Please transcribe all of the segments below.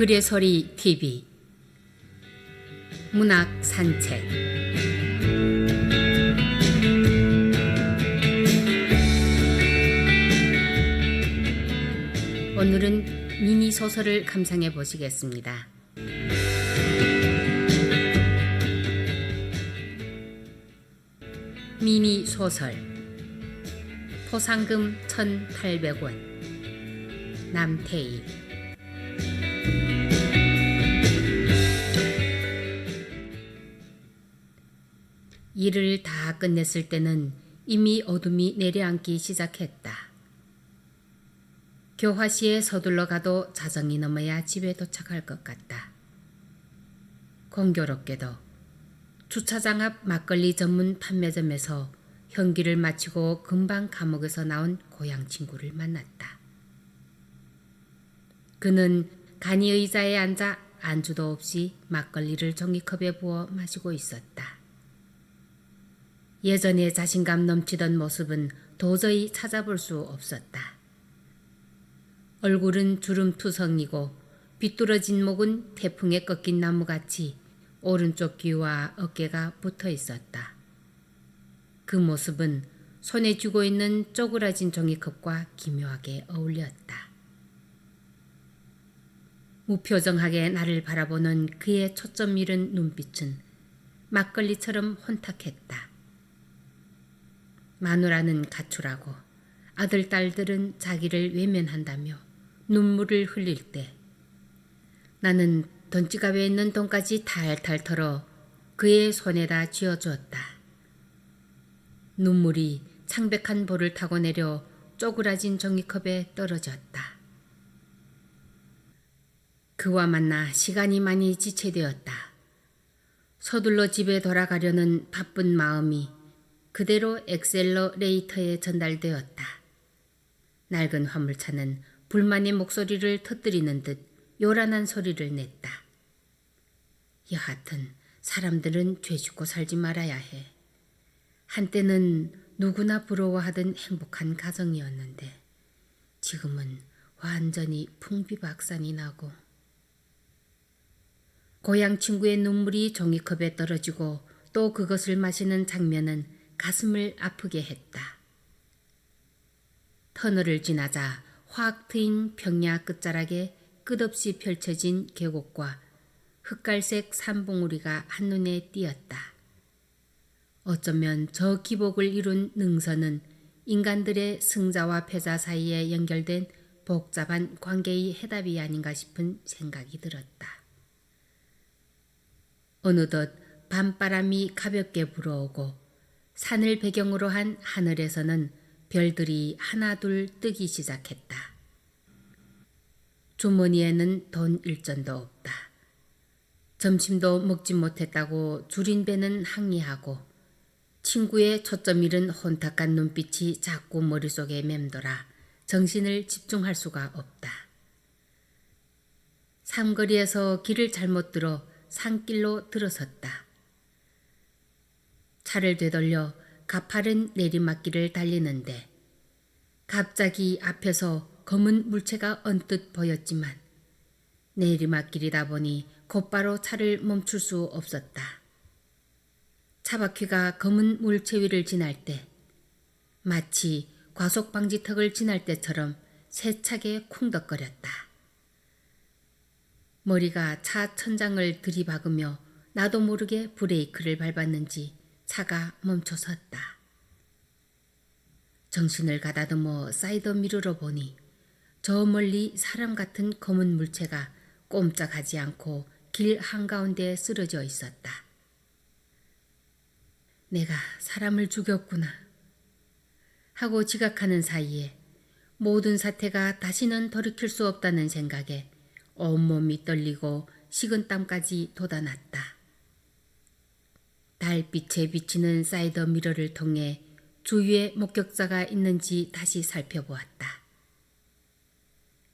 글의 소리 TV 문학 산책. 오늘은 미니 소설을 감상해 보시겠습니다. 미니 소설 포상금 1,800원 남태희. 일을 다 끝냈을 때는 이미 어둠이 내려앉기 시작했다. 교화시에 서둘러 가도 자정이 넘어야 집에 도착할 것 같다. 공교롭게도 주차장 앞 막걸리 전문 판매점에서 현기를 마치고 금방 감옥에서 나온 고향 친구를 만났다. 그는 간이 의자에 앉아 안주도 없이 막걸리를 종이컵에 부어 마시고 있었다. 예전에 자신감 넘치던 모습은 도저히 찾아볼 수 없었다. 얼굴은 주름투성이고 비뚤어진 목은 태풍에 꺾인 나무같이 오른쪽 귀와 어깨가 붙어 있었다. 그 모습은 손에 쥐고 있는 쪼그라진 종이컵과 기묘하게 어울렸다. 무표정하게 나를 바라보는 그의 초점 잃은 눈빛은 막걸리처럼 혼탁했다. 마누라는 가출하고 아들, 딸들은 자기를 외면한다며 눈물을 흘릴 때 나는 돈지갑에 있는 돈까지 탈탈 털어 그의 손에다 쥐어주었다. 눈물이 창백한 볼을 타고 내려 쪼그라진 종이컵에 떨어졌다. 그와 만나 시간이 많이 지체되었다. 서둘러 집에 돌아가려는 바쁜 마음이 그대로 엑셀러레이터에 전달되었다. 낡은 화물차는 불만의 목소리를 터뜨리는 듯 요란한 소리를 냈다. 여하튼 사람들은 죄짓고 살지 말아야 해. 한때는 누구나 부러워하던 행복한 가정이었는데 지금은 완전히 풍비박산이 나고. 고향 친구의 눈물이 종이컵에 떨어지고 또 그것을 마시는 장면은 가슴을 아프게 했다. 터널을 지나자 확 트인 평야 끝자락에 끝없이 펼쳐진 계곡과 흑갈색 산봉우리가 한눈에 띄었다. 어쩌면 저 기복을 이룬 능선은 인간들의 승자와 패자 사이에 연결된 복잡한 관계의 해답이 아닌가 싶은 생각이 들었다. 어느덧 밤바람이 가볍게 불어오고 산을 배경으로 한 하늘에서는 별들이 하나둘 뜨기 시작했다. 주머니에는 돈 일전도 없다. 점심도 먹지 못했다고 줄인 배는 항의하고 친구의 초점 잃은 혼탁한 눈빛이 자꾸 머릿속에 맴돌아 정신을 집중할 수가 없다. 삼거리에서 길을 잘못 들어 산길로 들어섰다. 차를 되돌려 가파른 내리막길을 달리는데 갑자기 앞에서 검은 물체가 언뜻 보였지만 내리막길이다 보니 곧바로 차를 멈출 수 없었다. 차바퀴가 검은 물체 위를 지날 때 마치 과속방지턱을 지날 때처럼 세차게 쿵덕거렸다. 머리가 차 천장을 들이박으며 나도 모르게 브레이크를 밟았는지 차가 멈춰섰다. 정신을 가다듬어 사이드 미러로 보니 저 멀리 사람 같은 검은 물체가 꼼짝하지 않고 길 한가운데에 쓰러져 있었다. 내가 사람을 죽였구나 하고 지각하는 사이에 모든 사태가 다시는 돌이킬 수 없다는 생각에 온몸이 떨리고 식은땀까지 돋아났다. 달빛에 비치는 사이드 미러를 통해 주위에 목격자가 있는지 다시 살펴보았다.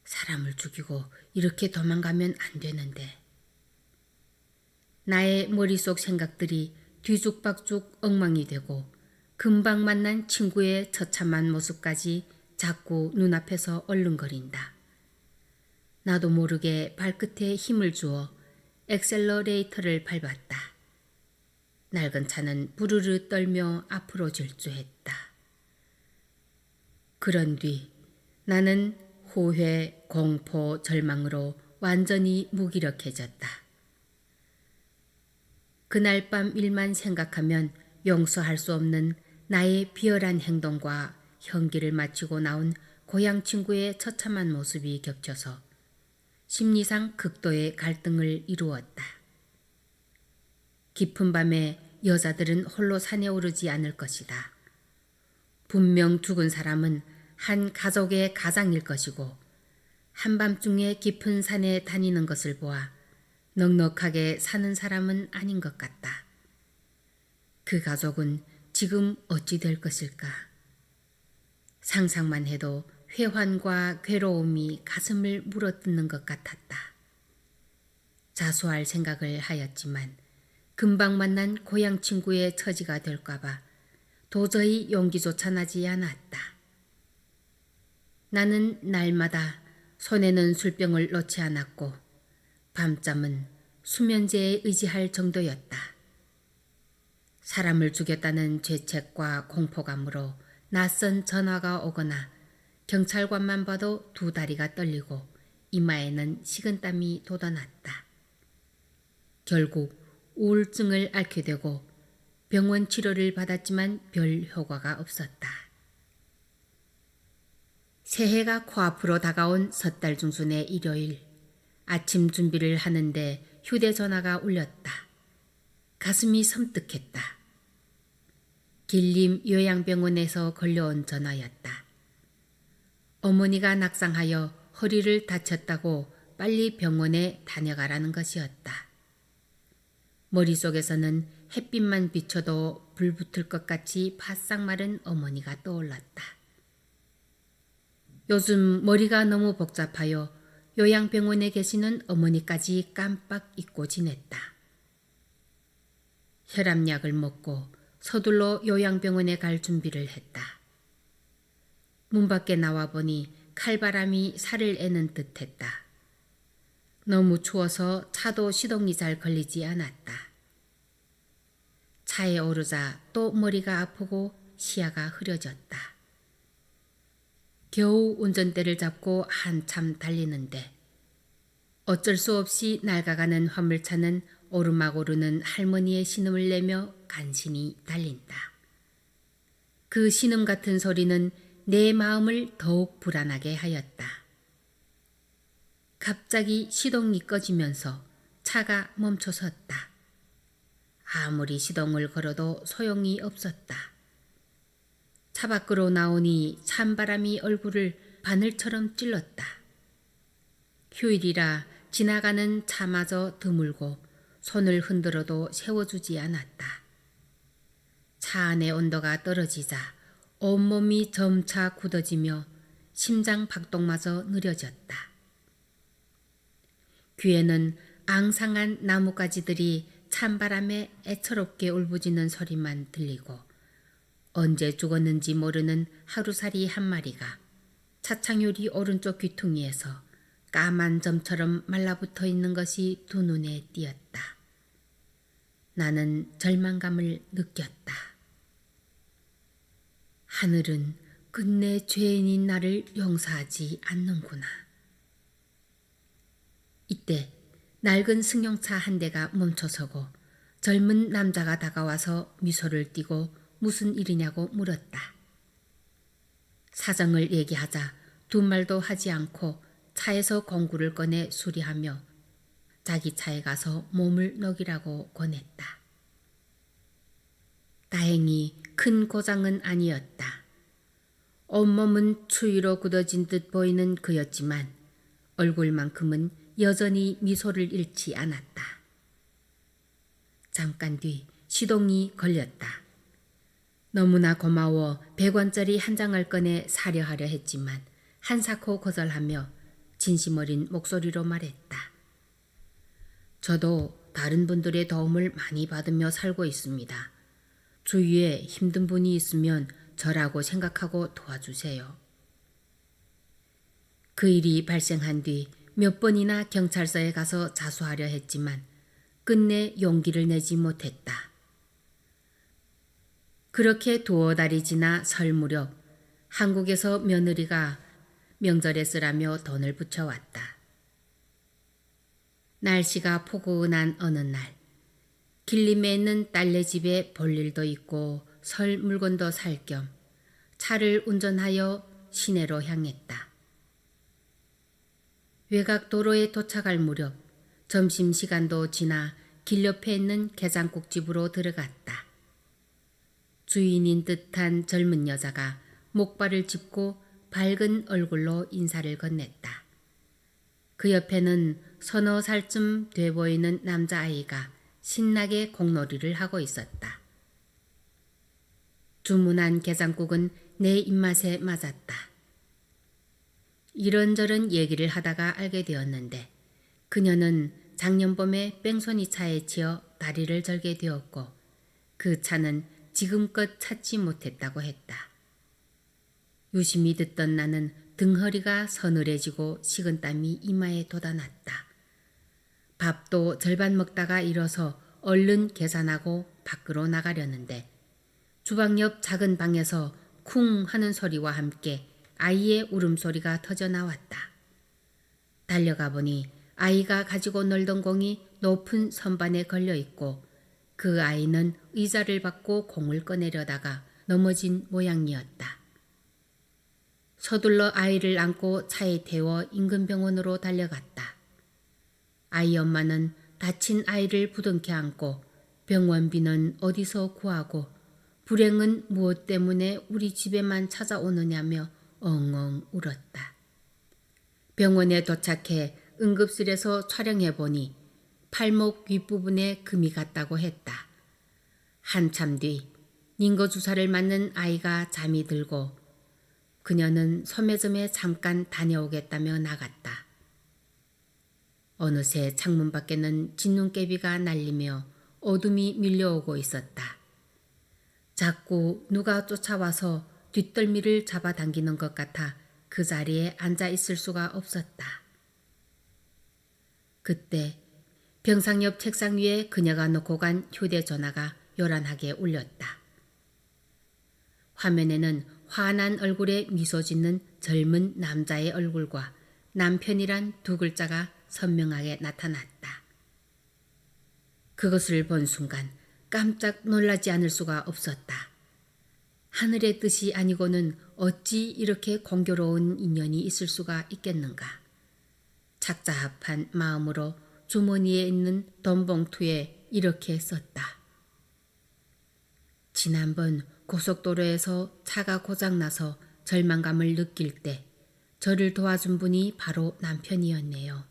사람을 죽이고 이렇게 도망가면 안 되는데. 나의 머릿속 생각들이 뒤죽박죽 엉망이 되고 금방 만난 친구의 처참한 모습까지 자꾸 눈앞에서 얼른거린다. 나도 모르게 발끝에 힘을 주어 엑셀러레이터를 밟았다. 낡은 차는 부르르 떨며 앞으로 질주했다. 그런 뒤 나는 후회, 공포, 절망으로 완전히 무기력해졌다. 그날 밤 일만 생각하면 용서할 수 없는 나의 비열한 행동과 형기를 마치고 나온 고향 친구의 처참한 모습이 겹쳐서 심리상 극도의 갈등을 이루었다. 깊은 밤에 여자들은 홀로 산에 오르지 않을 것이다. 분명 죽은 사람은 한 가족의 가장일 것이고 한밤중에 깊은 산에 다니는 것을 보아 넉넉하게 사는 사람은 아닌 것 같다. 그 가족은 지금 어찌 될 것일까? 상상만 해도 회환과 괴로움이 가슴을 물어뜯는 것 같았다. 자수할 생각을 하였지만 금방 만난 고향 친구의 처지가 될까봐 도저히 용기조차 나지 않았다. 나는 날마다 손에는 술병을 놓지 않았고 밤잠은 수면제에 의지할 정도였다. 사람을 죽였다는 죄책과 공포감으로 낯선 전화가 오거나 경찰관만 봐도 두 다리가 떨리고 이마에는 식은땀이 돋아났다. 결국 우울증을 앓게 되고 병원 치료를 받았지만 별 효과가 없었다. 새해가 코앞으로 다가온 섣달 중순의 일요일, 아침 준비를 하는데 휴대전화가 울렸다. 가슴이 섬뜩했다. 길림 요양병원에서 걸려온 전화였다. 어머니가 낙상하여 허리를 다쳤다고 빨리 병원에 다녀가라는 것이었다. 머릿속에서는 햇빛만 비춰도 불붙을 것 같이 바싹 마른 어머니가 떠올랐다. 요즘 머리가 너무 복잡하여 요양병원에 계시는 어머니까지 깜빡 잊고 지냈다. 혈압약을 먹고 서둘러 요양병원에 갈 준비를 했다. 문 밖에 나와 보니 칼바람이 살을 애는 듯했다. 너무 추워서 차도 시동이 잘 걸리지 않았다. 차에 오르자 또 머리가 아프고 시야가 흐려졌다. 겨우 운전대를 잡고 한참 달리는데 어쩔 수 없이 낡아가는 화물차는 오르막 오르는 할머니의 신음을 내며 간신히 달린다. 그 신음 같은 소리는 내 마음을 더욱 불안하게 하였다. 갑자기 시동이 꺼지면서 차가 멈춰섰다. 아무리 시동을 걸어도 소용이 없었다. 차 밖으로 나오니 찬바람이 얼굴을 바늘처럼 찔렀다. 휴일이라 지나가는 차마저 드물고 손을 흔들어도 세워주지 않았다. 차 안의 온도가 떨어지자 온몸이 점차 굳어지며 심장 박동마저 느려졌다. 귀에는 앙상한 나뭇가지들이 찬바람에 애처롭게 울부짖는 소리만 들리고 언제 죽었는지 모르는 하루살이 한 마리가 차창유리 오른쪽 귀퉁이에서 까만 점처럼 말라붙어 있는 것이 두 눈에 띄었다. 나는 절망감을 느꼈다. 하늘은 끝내 죄인인 나를 용서하지 않는구나. 이때 낡은 승용차 한 대가 멈춰서고 젊은 남자가 다가와서 미소를 띠고 무슨 일이냐고 물었다. 사정을 얘기하자 두 말도 하지 않고 차에서 공구를 꺼내 수리하며 자기 차에 가서 몸을 녹이라고 권했다. 다행히 큰 고장은 아니었다. 온몸은 추위로 굳어진 듯 보이는 그였지만 얼굴만큼은 여전히 미소를 잃지 않았다. 잠깐 뒤 시동이 걸렸다. 너무나 고마워 100원짜리 한 장을 꺼내 사려 하려 했지만 한사코 거절하며 진심 어린 목소리로 말했다. 저도 다른 분들의 도움을 많이 받으며 살고 있습니다. 주위에 힘든 분이 있으면 저라고 생각하고 도와주세요. 그 일이 발생한 뒤 몇 번이나 경찰서에 가서 자수하려 했지만 끝내 용기를 내지 못했다. 그렇게 두어 달이 지나 설 무렵 한국에서 며느리가 명절에 쓰라며 돈을 붙여왔다. 날씨가 포근한 어느 날 길림에 있는 딸네 집에 볼 일도 있고 설 물건도 살 겸 차를 운전하여 시내로 향했다. 외곽 도로에 도착할 무렵 점심시간도 지나 길 옆에 있는 게장국집으로 들어갔다. 주인인 듯한 젊은 여자가 목발을 짚고 밝은 얼굴로 인사를 건넸다. 그 옆에는 서너 살쯤 돼 보이는 남자아이가 신나게 공놀이를 하고 있었다. 주문한 게장국은 내 입맛에 맞았다. 이런저런 얘기를 하다가 알게 되었는데 그녀는 작년 봄에 뺑소니 차에 치여 다리를 절게 되었고 그 차는 지금껏 찾지 못했다고 했다. 유심히 듣던 나는 등허리가 서늘해지고 식은땀이 이마에 돋아났다. 밥도 절반 먹다가 일어서 얼른 계산하고 밖으로 나가려는데 주방 옆 작은 방에서 쿵 하는 소리와 함께 아이의 울음소리가 터져 나왔다. 달려가 보니 아이가 가지고 놀던 공이 높은 선반에 걸려 있고 그 아이는 의자를 받고 공을 꺼내려다가 넘어진 모양이었다. 서둘러 아이를 안고 차에 태워 인근 병원으로 달려갔다. 아이 엄마는 다친 아이를 부둥켜 안고 병원비는 어디서 구하고 불행은 무엇 때문에 우리 집에만 찾아오느냐며 엉엉 울었다. 병원에 도착해 응급실에서 촬영해 보니 팔목 윗부분에 금이 갔다고 했다. 한참 뒤 링거 주사를 맞는 아이가 잠이 들고 그녀는 소매점에 잠깐 다녀오겠다며 나갔다. 어느새 창문 밖에는 진눈깨비가 날리며 어둠이 밀려오고 있었다. 자꾸 누가 쫓아와서 뒷덜미를 잡아당기는 것 같아 그 자리에 앉아 있을 수가 없었다. 그때 병상 옆 책상 위에 그녀가 놓고 간 휴대전화가 요란하게 울렸다. 화면에는 환한 얼굴에 미소 짓는 젊은 남자의 얼굴과 남편이란 두 글자가 선명하게 나타났다. 그것을 본 순간 깜짝 놀라지 않을 수가 없었다. 하늘의 뜻이 아니고는 어찌 이렇게 공교로운 인연이 있을 수가 있겠는가. 착잡한 마음으로 주머니에 있는 돈봉투에 이렇게 썼다. 지난번 고속도로에서 차가 고장나서 절망감을 느낄 때 저를 도와준 분이 바로 남편이었네요.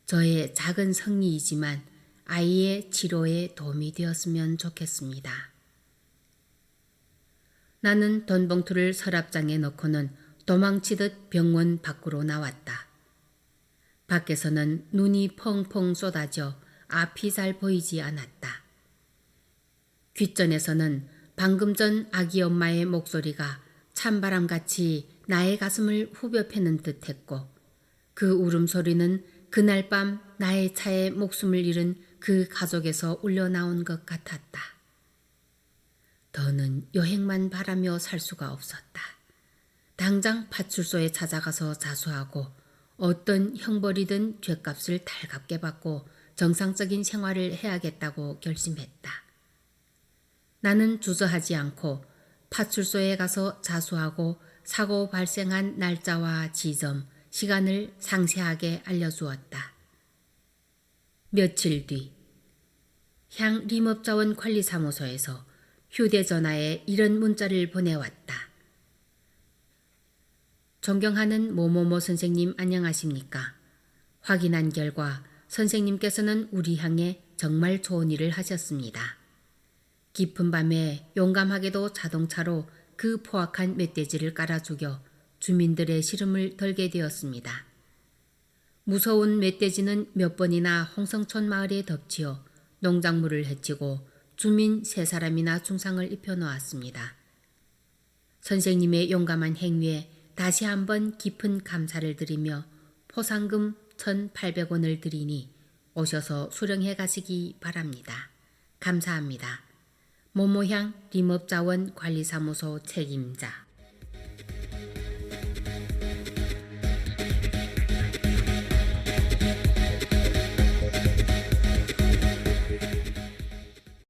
저의 작은 성의이지만 아이의 치료에 도움이 되었으면 좋겠습니다. 나는 돈봉투를 서랍장에 넣고는 도망치듯 병원 밖으로 나왔다. 밖에서는 눈이 펑펑 쏟아져 앞이 잘 보이지 않았다. 귓전에서는 방금 전 아기 엄마의 목소리가 찬바람같이 나의 가슴을 후벼 패는 듯했고 그 울음소리는 그날 밤 나의 차에 목숨을 잃은 그 가족에서 울려나온 것 같았다. 더는 여행만 바라며 살 수가 없었다. 당장 파출소에 찾아가서 자수하고 어떤 형벌이든 죗값을 달갑게 받고 정상적인 생활을 해야겠다고 결심했다. 나는 주저하지 않고 파출소에 가서 자수하고 사고 발생한 날짜와 지점, 시간을 상세하게 알려주었다. 며칠 뒤 향 림업자원 관리사무소에서 휴대전화에 이런 문자를 보내왔다. 존경하는 모모모 선생님 안녕하십니까? 확인한 결과 선생님께서는 우리 향에 정말 좋은 일을 하셨습니다. 깊은 밤에 용감하게도 자동차로 그 포악한 멧돼지를 깔아 죽여 주민들의 시름을 덜게 되었습니다. 무서운 멧돼지는 몇 번이나 홍성촌 마을에 덮치어 농작물을 해치고 주민 3사람이나 중상을 입혀놓았습니다. 선생님의 용감한 행위에 다시 한번 깊은 감사를 드리며 포상금 1,800원을 드리니 오셔서 수령해 가시기 바랍니다. 감사합니다. 모모향 림업자원 관리사무소 책임자